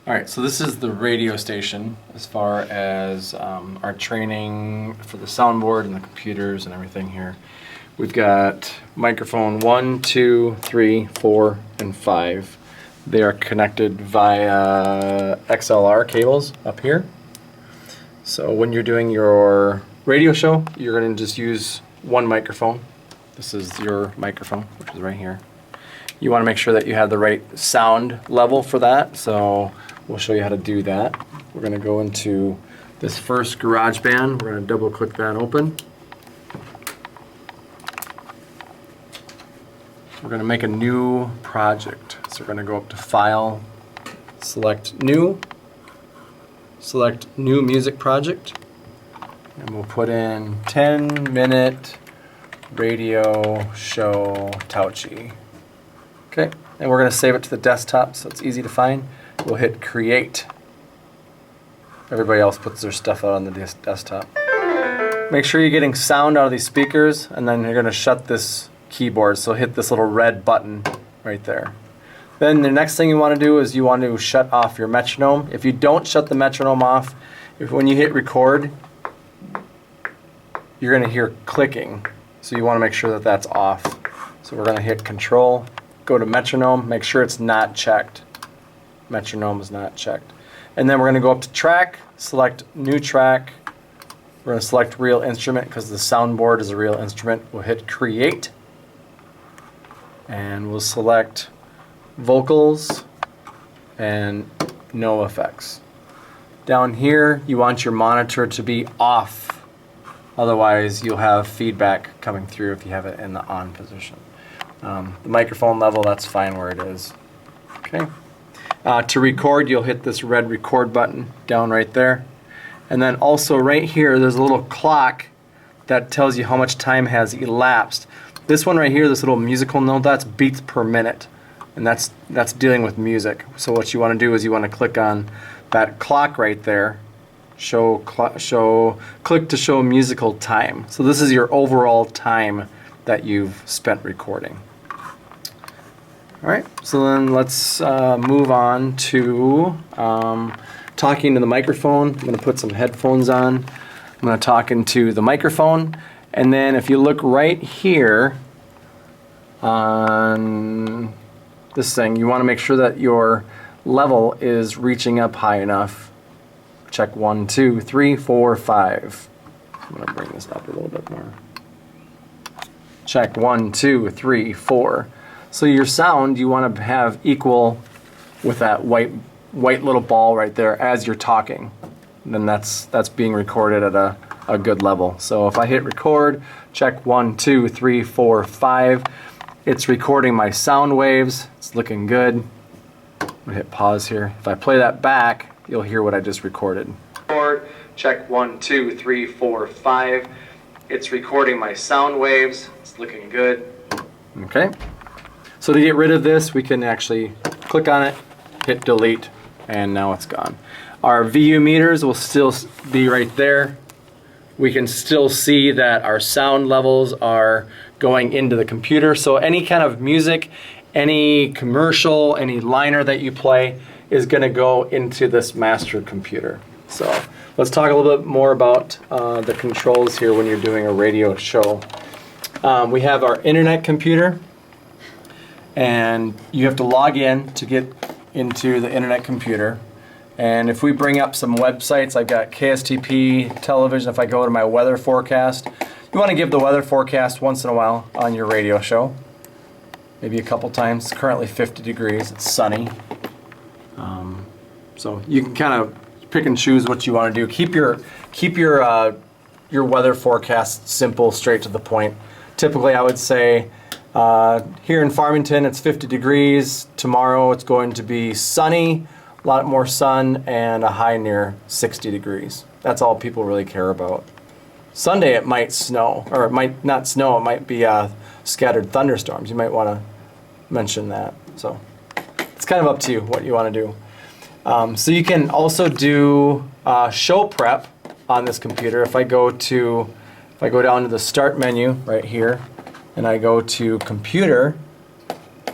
Alright, so this is the radio station as far as our training for the soundboard and the computers and everything here. We've got microphone 1, 2, 3, 4, and 5. They are connected via XLR cables up here. So when you're doing your radio show, you're going to just use one microphone. This is your microphone, which is right here. You want to make sure that you have the right sound level for that, so we'll show you how to do that. We're going to go into this first GarageBand. We're going to double click that open. We're going to make a new project. So we're going to go up to File, select New Music Project, and we'll put in 10-minute radio show Tauchi. Okay, and we're going to save it to the desktop so it's easy to find. We'll hit Create. Everybody else puts their stuff out on the desktop. Make sure you're getting sound out of these speakers, and then you're going to shut this keyboard, so hit this little red button right there. Then the next thing you want to do is you want to shut off your metronome. If you don't shut the metronome off, when you hit record, you're going to hear clicking. So you want to make sure that that's off. So we're going to hit Control, go to metronome, make sure it's not checked. Metronome is not checked. And then we're going to go up to Track, select New Track. We're going to select Real Instrument because the soundboard is a real instrument. We'll hit Create. And we'll select Vocals and No Effects. Down here, you want your monitor to be off. Otherwise, you'll have feedback coming through if you have it in the on position. The microphone level, that's fine where it is. Okay. To record, you'll hit this red record button down right there. And then also right here, there's a little clock that tells you how much time has elapsed. This one right here, this little musical note, that's beats per minute. And that's dealing with music. So what you want to do is you want to click on that clock right there. Click to show musical time. So this is your overall time that you've spent recording. Alright, so then let's move on to talking to the microphone. I'm going to put some headphones on. I'm going to talk into the microphone. And then if you look right here on this thing, you want to make sure that your level is reaching up high enough. Check 1, 2, 3, 4, 5. I'm going to bring this up a little bit more. Check 1, 2, 3, 4. So your sound you want to have equal with that white little ball right there as you're talking. And then that's being recorded at a good level. So if I hit record, check 1, 2, 3, 4, 5. It's recording my sound waves. It's looking good. I'm gonna hit pause here. If I play that back, you'll hear what I just recorded. Record, check 1, 2, 3, 4, 5. It's recording my sound waves. It's looking good. Okay. So to get rid of this, we can actually click on it, hit delete, and now it's gone. Our VU meters will still be right there. We can still see that our sound levels are going into the computer. So any kind of music, any commercial, any liner that you play is going to go into this master computer. So let's talk a little bit more about the controls here when you're doing a radio show. We have our internet computer, and you have to log in to get into the internet computer. And if we bring up some websites, I've got KSTP television. If I go to my weather forecast, you want to give the weather forecast once in a while on your radio show. Maybe a couple times. It's currently 50 degrees. It's sunny. So you can kind of pick and choose what you want to do. Keep your weather forecast simple, straight to the point. Typically, I would say here in Farmington, it's 50 degrees. Tomorrow, it's going to be sunny. A lot more sun and a high near 60 degrees. That's all people really care about. Sunday it might snow, or it might not snow, it might be scattered thunderstorms. You might want to mention that. So it's kind of up to you what you want to do. So you can also do show prep on this computer. If I go down to the start menu right here and I go to computer,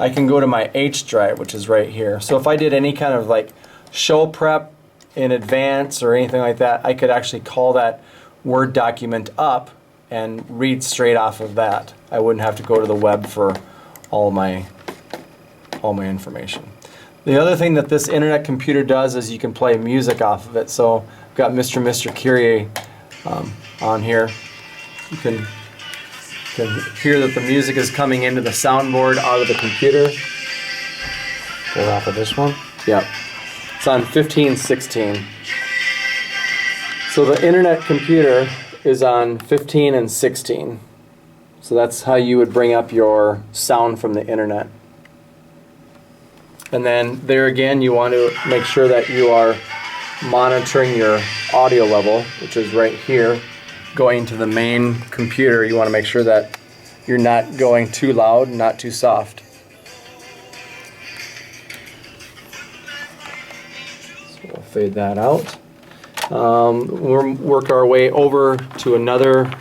I can go to my H drive, which is right here. So if I did any kind of like show prep in advance or anything like that, I could actually call that Word document up and read straight off of that. I wouldn't have to go to the web for all my information. The other thing that this internet computer does is you can play music off of it. So I've got Mr. Curie on here. You can hear that the music is coming into the soundboard out of the computer. Go off of this one? Yep. It's on 1516. So the internet computer is on 15 and 16. So that's how you would bring up your sound from the internet. And then there again, you want to make sure that you are monitoring your audio level, which is right here. Going to the main computer, you want to make sure that you're not going too loud, not too soft. So we'll fade that out. We'll work our way over to another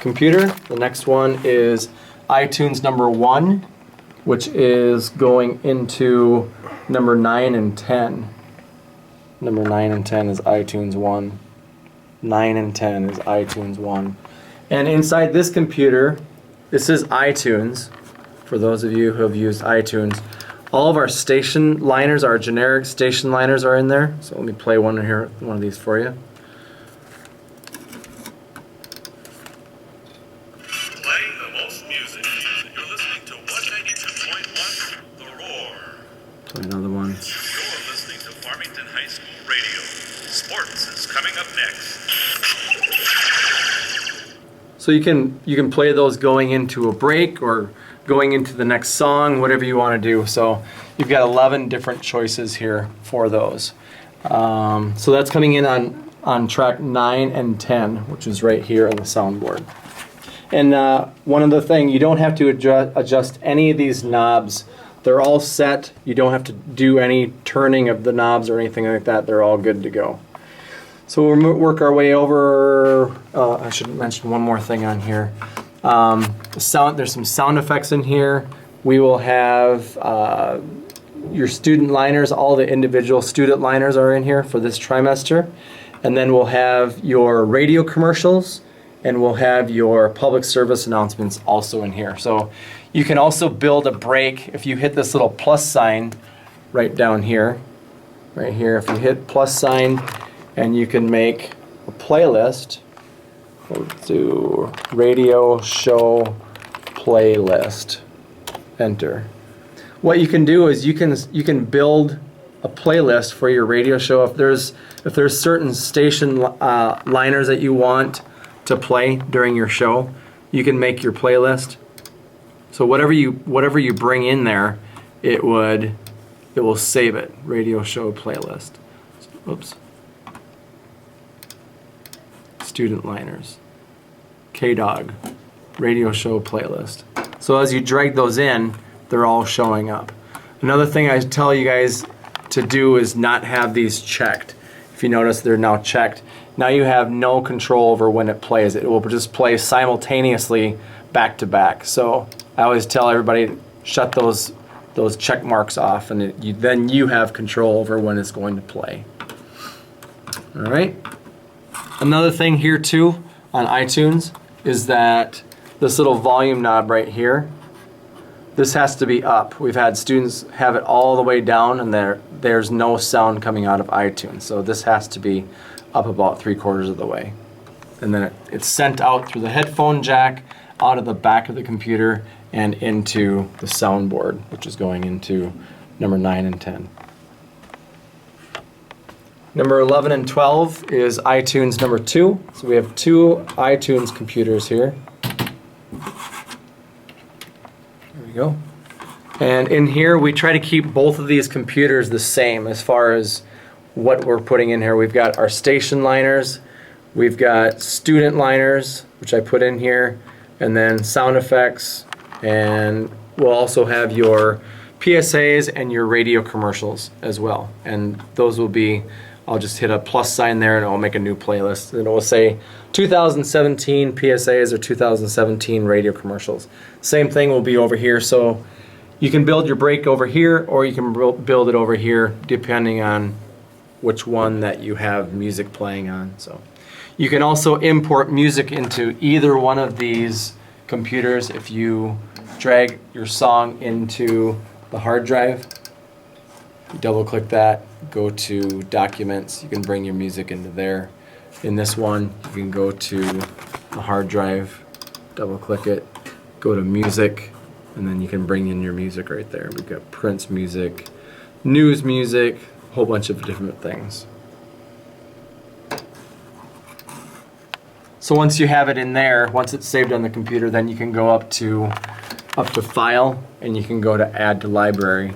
computer. The next one is iTunes number 1, which is going into number 9 and 10. Number 9 and 10 is iTunes 1. 9 and 10 is iTunes 1. And inside this computer, this is iTunes. For those of you who have used iTunes, all of our station liners, our generic station liners are in there. So let me play one of these for you. Playing the most music. You're listening to 192.1 The Roar. Play another one. You're listening to Farmington High School Radio. Sports is coming up next. So you can play those going into a break or going into the next song, whatever you want to do. So you've got 11 different choices here for those. So that's coming in on track 9 and 10, which is right here on the soundboard. And one other thing, you don't have to adjust any of these knobs. They're all set. You don't have to do any turning of the knobs or anything like that. They're all good to go. So we'll work our way over. I should mention one more thing on here. There's some sound effects in here. We will have your student liners. All the individual student liners are in here for this trimester. And then we'll have your radio commercials, and we'll have your public service announcements also in here. So you can also build a break if you hit this little plus sign right down here. Right here, if you hit plus sign, and you can make a playlist. We'll do radio show playlist. Enter. What you can do is you can build a playlist for your radio show. If there's certain station liners that you want to play during your show, you can make your playlist. So whatever you bring in there, it will save it. Radio show playlist. Oops. Student liners. K-Dog. Radio show playlist. So as you drag those in, they're all showing up. Another thing I tell you guys to do is not have these checked. If you notice, they're now checked. Now you have no control over when it plays. It will just play simultaneously back to back. So I always tell everybody, shut those check marks off, and then you have control over when it's going to play. All right. Another thing here too on iTunes is that this little volume knob right here, this has to be up. We've had students have it all the way down, and there's no sound coming out of iTunes. So this has to be up about 3/4 of the way. And then it's sent out through the headphone jack, out of the back of the computer, and into the soundboard, which is going into number 9 and 10. Number 11 and 12 is iTunes number 2. So we have 2 iTunes computers here. There we go. And in here, we try to keep both of these computers the same as far as what we're putting in here. We've got our station liners, we've got student liners, which I put in here, and then sound effects, and we'll also have your PSAs and your radio commercials as well. And those will be, I'll just hit a plus sign there and it will make a new playlist. And it will say 2017 PSAs or 2017 radio commercials. Same thing will be over here. So you can build your break over here, or you can build it over here depending on which one that you have music playing on. So you can also import music into either one of these computers if you drag your song into the hard drive. You double click that, go to Documents, you can bring your music into there. In this one, you can go to the hard drive, double click it, go to Music, and then you can bring in your music right there. We've got Prince music, news music, a whole bunch of different things. So once you have it in there, once it's saved on the computer, then you can go up to File, and you can go to Add to Library,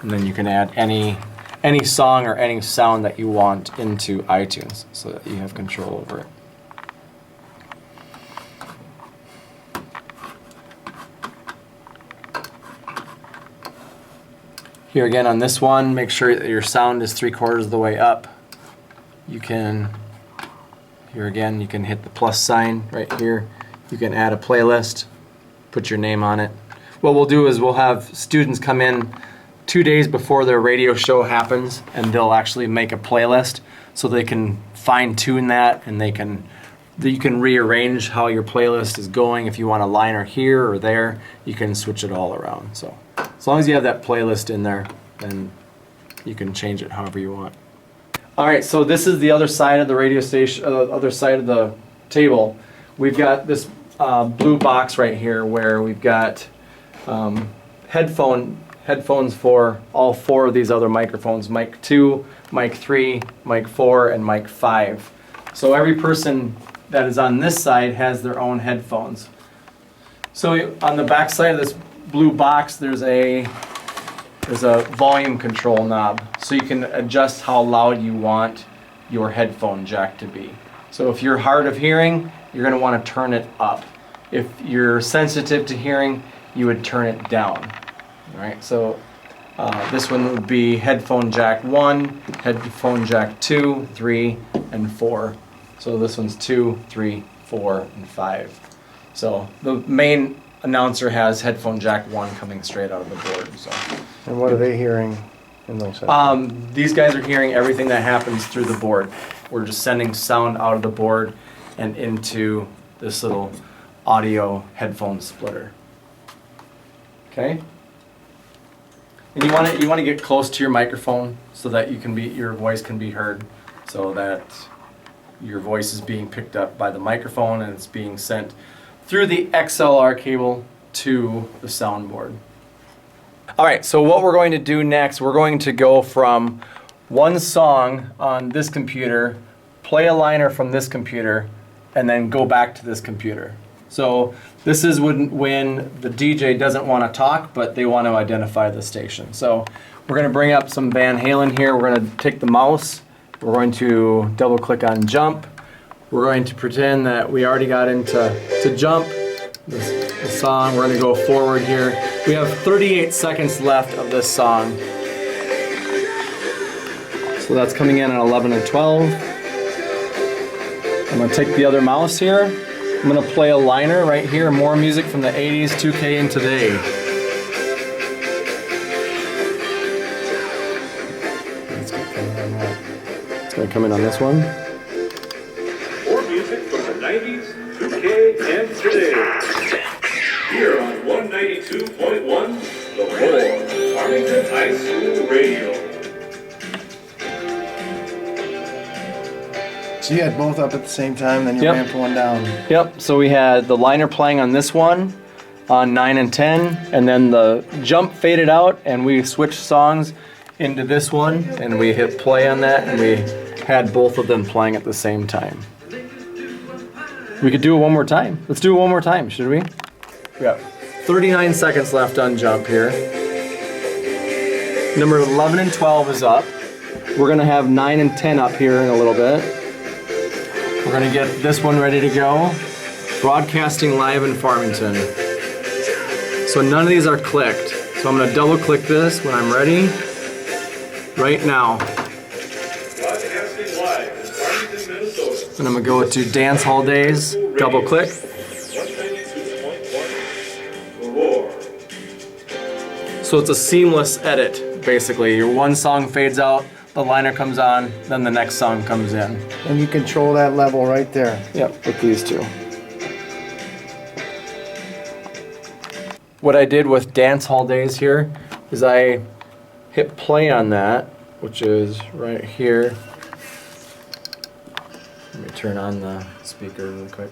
and then you can add any song or any sound that you want into iTunes so that you have control over it. Here again on this one, make sure that your sound is 3/4 of the way up. You can, here again, you can hit the plus sign right here. You can add a playlist, put your name on it. What we'll do is we'll have students come in 2 days before their radio show happens, and they'll actually make a playlist so they can fine tune that, and you can rearrange how your playlist is going. If you want a liner here or there, you can switch it all around. So as long as you have that playlist in there, then you can change it however you want. All right, so this is the other side of the radio station, other side of the table. We've got this blue box right here where we've got headphones for all 4 of these other microphones: mic 2, mic 3, mic 4, and mic 5. So every person that is on this side has their own headphones. So on the back side of this blue box, there's a volume control knob, so you can adjust how loud you want your headphone jack to be. So if you're hard of hearing, you're going to want to turn it up. If you're sensitive to hearing, you would turn it down. All right, so this one would be headphone jack 1, headphone jack 2, 3, and 4. So this one's 2, 3, 4, and 5. So the main announcer has headphone jack 1 coming straight out of the board. So. And what are they hearing in those headphones? These guys are hearing everything that happens through the board. We're just sending sound out of the board and into this little audio headphone splitter. Okay? And you want to get close to your microphone so that your voice can be heard, so that your voice is being picked up by the microphone and it's being sent through the XLR cable to the soundboard. All right, so what we're going to do next, we're going to go from one song on this computer, play a liner from this computer, and then go back to this computer. So this is when the DJ doesn't want to talk, but they want to identify the station. So we're going to bring up some Van Halen here. We're going to take the mouse. We're going to double click on jump. We're going to pretend that we already got into jump, the song. We're going to go forward here. We have 38 seconds left of this song. So that's coming in at 11 and 12. I'm going to take the other mouse here. I'm going to play a liner right here, more music from the 80s, 2K, and today. It's going to come in on this one. More music from the 90s, 2K, and today. Here on 192.1, The Roar, Farmington High School Radio. So you had both up at the same time, then you Yep. ramped one down. Yep, so we had the liner playing on this one, on 9 and 10, and then the jump faded out, and we switched songs into this one, and we hit play on that, and we had both of them playing at the same time. We could do it one more time. Let's do it one more time, should we? We got 39 seconds left on jump here. Number 11 and 12 is up. We're gonna have 9 and 10 up here in a little bit. We're gonna get this one ready to go. Broadcasting live in Farmington. So none of these are clicked. So I'm gonna double click this when I'm ready. Right now. Broadcasting live in Farmington, Minnesota. And I'm gonna go to Dance Hall Days, double click. 192.1, The Roar. So it's a seamless edit, basically. Your one song fades out, the the liner comes on, then the next song comes in. And you control that level right there. Yep, with these two. What I did with Dance Hall Days here is I hit play on that, which is right here. Let me turn on the speaker really quick.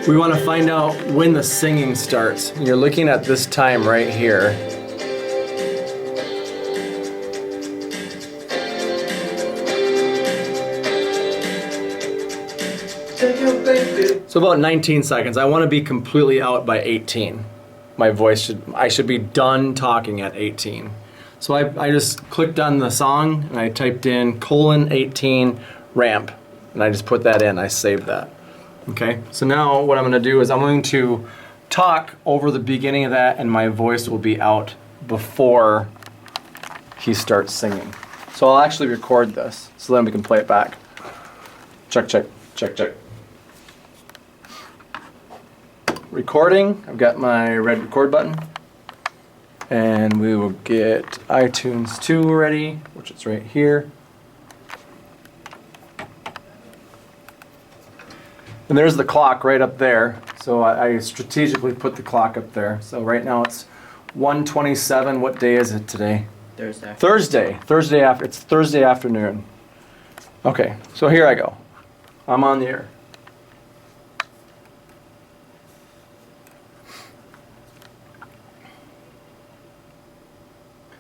We want to find out when the singing starts. You're looking at this time right here. So about 19 seconds. I want to be completely out by 18. I should be done talking at 18. So I just clicked on the song and I typed in :18 ramp, and I just put that in. I saved that. Okay. So now what I'm going to do is I'm going to talk over the beginning of that, and my voice will be out before he starts singing. So I'll actually record this so then we can play it back. Check, check, check, check. Recording. I've got my red record button. And we will get iTunes 2 ready, which is right here. And there's the clock right up there. So I strategically put the clock up there. So right now it's 1:27. What day is it today? Thursday. It's Thursday afternoon. Okay, so here I go. I'm on the air.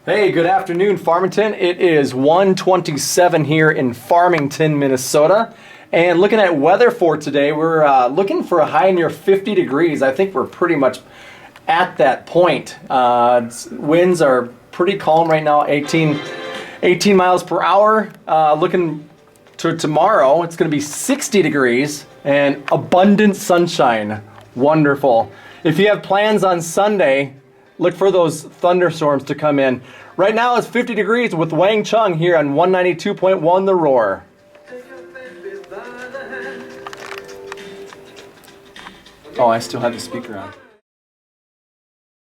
Hey, good afternoon, Farmington. It is 1:27 here in Farmington, Minnesota. And looking at weather for today, we're looking for a high near 50 degrees. I think we're pretty much at that point. Winds are pretty calm right now, 18 miles per hour. Looking to tomorrow, it's going to be 60 degrees and abundant sunshine. Wonderful. If you have plans on Sunday, look for those thunderstorms to come in. Right now it's 50 degrees with Wang Chung here on 192.1 The Roar. Oh, I still have the speaker on.